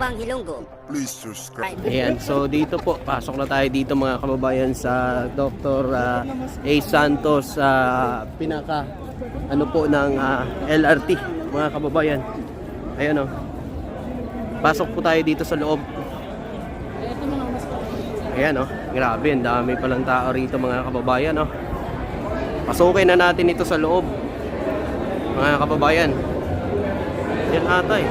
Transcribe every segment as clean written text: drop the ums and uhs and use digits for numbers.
Upang Hilonggo. Please subscribe. Ayan, so dito po, pasok na tayo dito mga kababayan sa Dr. A. Santos pinaka ano po ng LRT mga kababayan. Ayan o. Pasok po tayo dito sa loob. Ayan o, grabe, ang dami palang tao rito mga kababayan o. Pasukin na natin ito sa loob mga kababayan. Yan ata eh.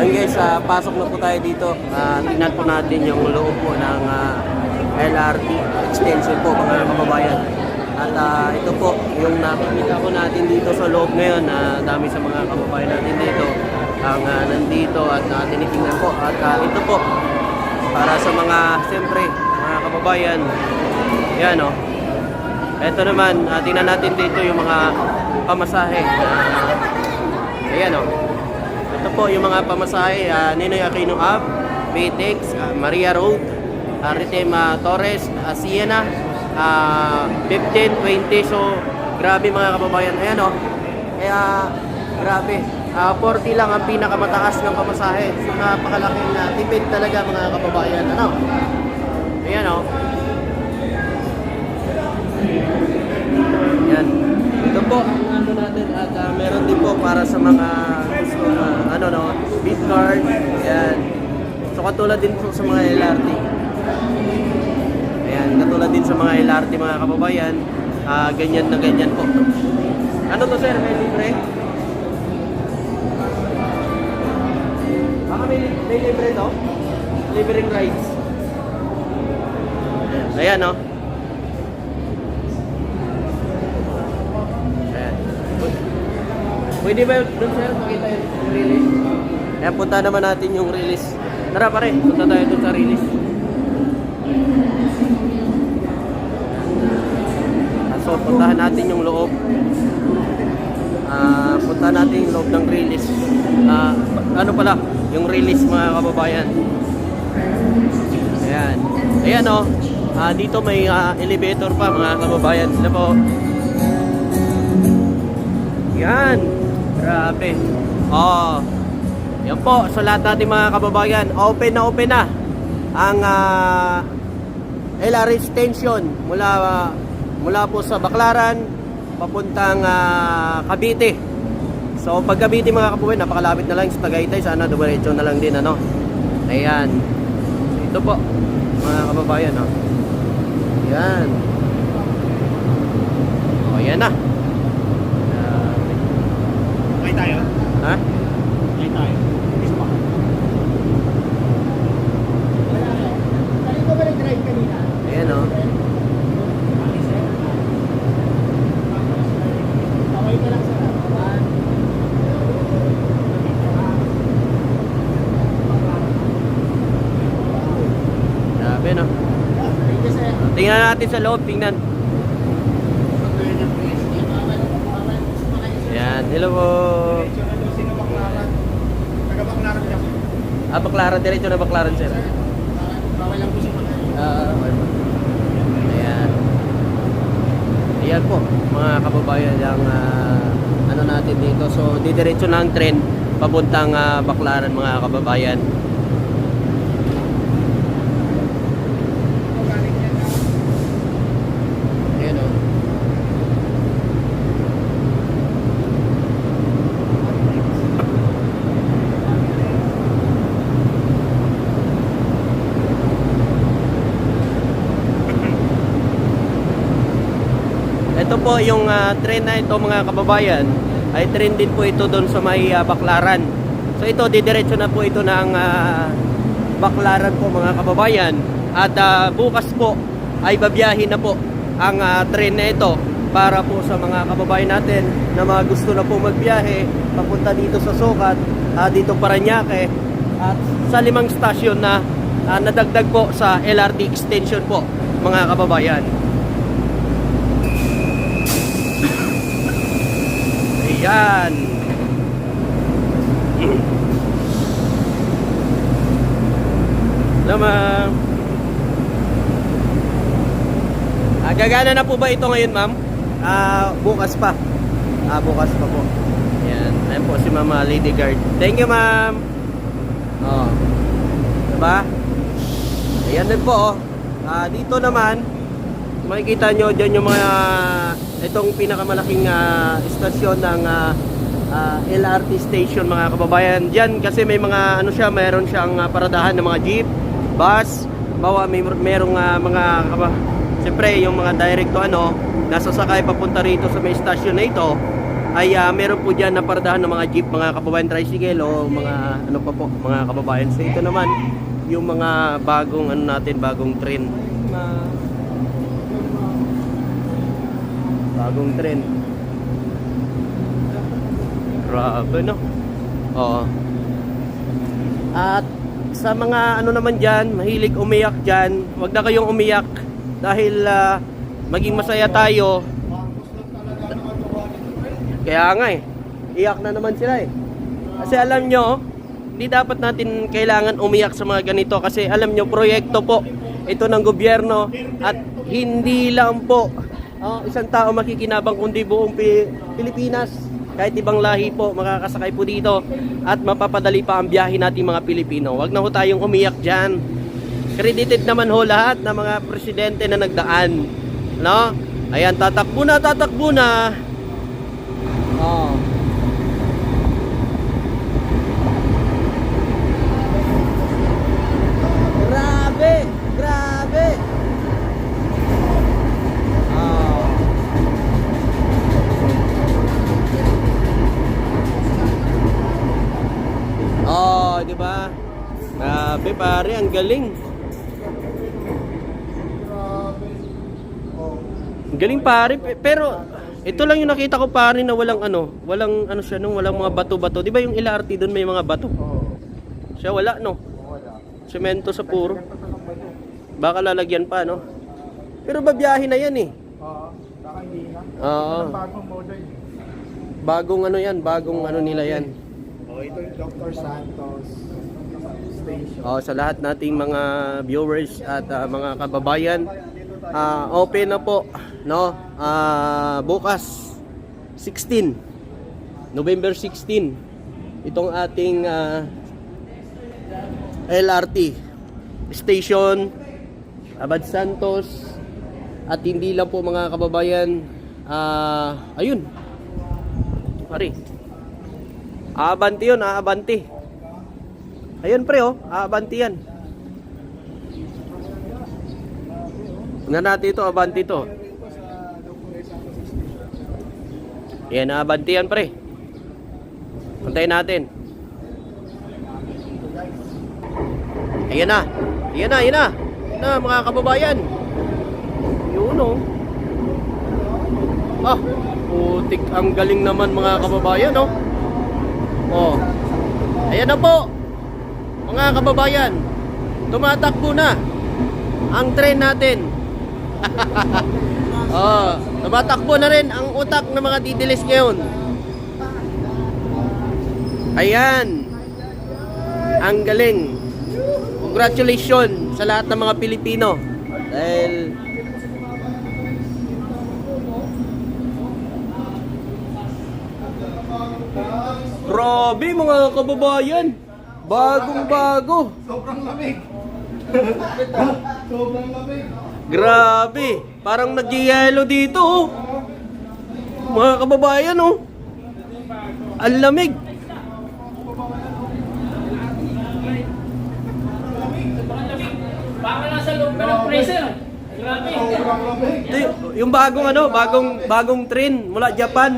Ayun guys, pasok na po tayo dito. Tingnan po natin yung loob po ng LRT extension po mga kababayan. At ito po yung nakikita ko natin dito sa loob ngayon. Dami sa mga kababayan natin dito ang nandito at tinitingnan po. At ito po para sa mga siyempre mga kababayan. Yan o. Ito naman, tingnan natin dito yung mga pamasahe. Ayan o. Ito po yung mga pamasahe, Ninoy Aquino Ave, Baytex, Maria Road, Ritema Torres, Siena, 15, 20. So, grabe mga kababayan. Ayan o. Kaya, grabe. 40 lang ang pinakamataas ng pamasahe. So, napakalaking tipid talaga mga kababayan. Ano? Ayan o. Ayan. Ito po ang ano natin at meron din po para sa mga beat card. Ayan. So katulad din po sa mga LRT. Ayan, katulad din sa mga LRT mga kababayan. Ganyan na ganyan po. Ano to sir? May libre? Baka may libre to? Libreng rides. Ayan o. Pwede ba doon sir makita yung release? Ayan, punta naman natin yung release. Tara pare, punta tayo doon sa release. So puntahan natin yung loob. Puntahan natin yung loob ng release. Ano pala, yung release mga kababayan. Ayan. Ayan o. Dito may elevator pa mga kababayan. Sila po. Yan. Grabe. Yan po, sa lahat natin mga kababayan, open na ang LRT extension mula po sa Baclaran papuntang Cavite. So pag Cavite mga kababayan, napakalapit na lang sa Tagaytay, sana dumiretso na lang din ano. Ayan. Ito po mga kababayan, oh. Yan. Yan na. Tayo? Ha? Play tayo. Isa pa. Tayo ko ba nag-drive kanina? Ayan o. Kaway ka lang sa kawan. Grabe no. Tingnan natin sa loob, tingnan. Yan, hello po. Sino Baclaran? Taga Baclaran niya. Baclaran, diretso na Baclaran sir. Bawal lang po siya makain. Ayan. Ayan po, mga kababayan, yung ano natin dito. So, didiretso na ang tren papuntang Baclaran mga kababayan. Ayan o. po yung train na ito mga kababayan ay train din po ito doon sa may Baclaran. So ito didiretso na po ito ng Baclaran po mga kababayan. At bukas po ay babiyahin na po ang train na ito para po sa mga kababayan natin na mga gusto na po magbiyahe papunta dito sa Sucat, dito Parañaque at sa 5 stasyon na nadagdag po sa LRT extension po mga kababayan. Ayan. Lamang. Gagana na po ba ito ngayon, ma'am? Bukas pa. Bukas pa po. Ayan. Ayan po si Mama Lady Guard. Thank you, ma'am. Oh. Diba? Ayan din po, oh. Dito naman, makikita nyo dyan yung mga itong pinakamalaking istasyon ng LRT station mga kababayan. Dyan kasi may mga ano siya, mayroon siyang paradahan ng mga jeep, bus, merong mga siyempre yung mga direkto nasasakay papunta rito sa may stasyon na ito ay meron po dyan na paradahan ng mga jeep mga kababayan, tricycle o mga ano pa po mga kababayan. So ito naman yung mga bagong bagong train. Bagong trend. Grabe, no? Oo. At sa mga naman dyan, mahilig umiyak dyan, huwag na kayong umiyak dahil maging masaya tayo. Kaya nga iyak na naman sila Kasi alam nyo, hindi dapat natin kailangan umiyak sa mga ganito kasi alam nyo, proyekto po ito ng gobyerno at hindi lang po isang tao makikinabang kundi buong Pilipinas. Kahit ibang lahi po makakasakay po dito at mapapadali pa ang biyahe natin mga Pilipino. Huwag na ho tayong umiyak dyan. Credited naman ho lahat ng mga presidente na nagdaan, no? Ayan, tatakbo na. Oh. Grabe. Di ba? Grabe pare, ang galing. Ang galing pare, pero ito lang yung nakita ko pare na walang siya walang mga bato-bato. Di ba yung LRT doon may mga bato? Siya wala, no? Semento sa puro. Baka lalagyan pa, no? Pero babiyahe na yan Baka hindi na. Bagong model. Bagong nila yan. Ito yung Dr. Santos station. Sa lahat nating mga viewers at mga kababayan, open na po, no? Bukas 16 November 16 itong ating LRT station Abad Santos. At hindi lang po mga kababayan, ayun pare, aabanti yun, aabanti. Ayun pre, aabanti yan. Tingnan natin ito, abanti ito. Yan, aabanti yan pre. Puntayin natin. Ayan na mga kababayan. Yun putik, ang galing naman mga kababayan ayan na po mga kababayan, tumatakbo na ang train natin. Tumatakbo na rin ang utak ng mga didilis ngayon. Ayan, ang galing. Congratulations sa lahat ng mga Pilipino dahil grabe mga kababayan, bagong bago. Sobrang lamig. Sobrang lamig. Grabe, parang nag-yelo dito mga kababayan ang lamig. Para nasa loob ka ng freezer. Sobrang lamig. Ito yung bagong ano, bagong train mula Japan.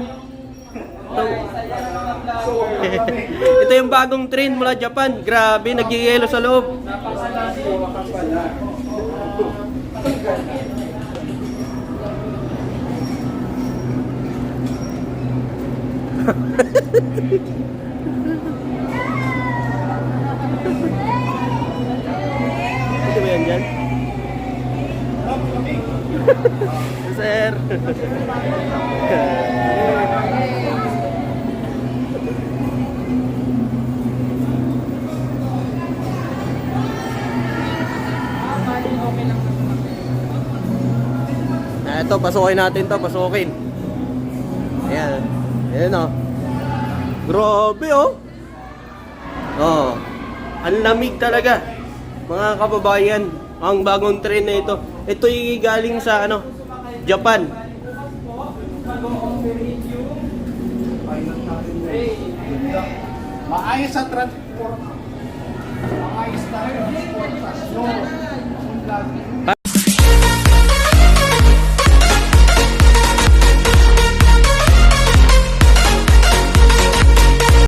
Ito, ito yung bagong train mula Japan. Grabe, nagyayelo sa loob. Ito ba yan dyan? Sir. Ito, pasukin natin to, pasukin. Ayan. Ayan o. Grabe oh. Oh. Ang lamig talaga. Mga kababayan, ang bagong train na ito. Ito yung galing sa ano, Japan. Maayos sa transport. Maayos na rin ang transportasyon.